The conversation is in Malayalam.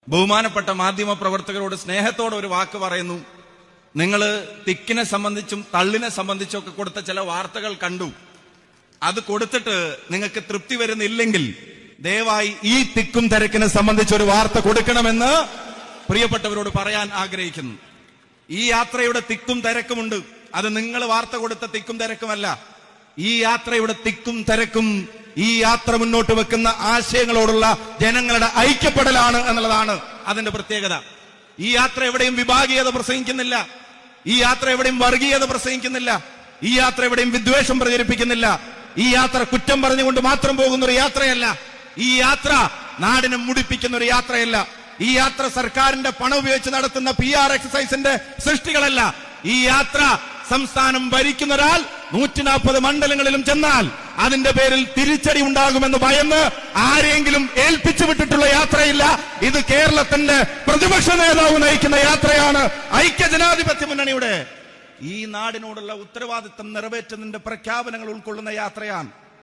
ബഹുമാനപ്പെട്ട മാധ്യമ പ്രവർത്തകരോട് സ്നേഹത്തോടെ ഒരു വാക്ക് പറയുന്നു. നിങ്ങൾ തിക്കിനെ സംബന്ധിച്ചും തള്ളിനെ സംബന്ധിച്ചും ഒക്കെ കൊടുത്ത ചില വാർത്തകൾ കണ്ടു. അത് കൊടുത്തിട്ട് നിങ്ങൾക്ക് തൃപ്തി വരുന്നില്ലെങ്കിൽ ദയവായി ഈ തിക്കും തിരക്കിനെ സംബന്ധിച്ചൊരു വാർത്ത കൊടുക്കണമെന്ന് പ്രിയപ്പെട്ടവരോട് പറയാൻ ആഗ്രഹിക്കുന്നു. ഈ യാത്രയുടെ തിക്കും തിരക്കുമുണ്ട്. അത് നിങ്ങൾ വാർത്ത കൊടുത്ത തിക്കും തിരക്കുമല്ല. ഈ യാത്രയുടെ തിക്കും തിരക്കും ഈ യാത്ര മുന്നോട്ട് വെക്കുന്ന ആശയങ്ങളോടുള്ള ജനങ്ങളുടെ ഐക്യപ്പെടലാണ് എന്നുള്ളതാണ് അതിന്റെ പ്രത്യേകത. ഈ യാത്ര എവിടെയും വിഭാഗീയത പ്രസംഗിക്കുന്നില്ല. ഈ യാത്ര എവിടെയും വർഗീയത പ്രസംഗിക്കുന്നില്ല. ഈ യാത്ര എവിടെയും വിദ്വേഷം പ്രചരിപ്പിക്കുന്നില്ല. ഈ യാത്ര കുറ്റം പറഞ്ഞുകൊണ്ട് മാത്രം പോകുന്ന ഒരു യാത്രയല്ല. ഈ യാത്ര നാടിനെ മുടിപ്പിക്കുന്ന ഒരു യാത്രയല്ല. ഈ യാത്ര സർക്കാരിന്റെ പണം ഉപയോഗിച്ച് നടത്തുന്ന PR എക്സസൈസിന്റെ സൃഷ്ടികളല്ല. ഈ യാത്ര സംസ്ഥാനം ഭരിക്കുന്ന ഒരാൾ 140 മണ്ഡലങ്ങളിലും ചെന്നാൽ അതിന്റെ പേരിൽ തിരിച്ചടി ഉണ്ടാകുമെന്ന് ഭയന്ന് ആരെങ്കിലും ഏൽപ്പിച്ചു വിട്ടിട്ടുള്ള യാത്രയില്ല. ഇത് കേരളത്തിന്റെ പ്രതിപക്ഷ നേതാവ് നയിക്കുന്ന യാത്രയാണ്. ഐക്യജനാധിപത്യ മുന്നണിയുടെ ഈ നാടിനോടുള്ള ഉത്തരവാദിത്തം നിറവേറ്റുന്നതിന്റെ പ്രഖ്യാപനങ്ങൾ ഉൾക്കൊള്ളുന്ന യാത്രയാണ്.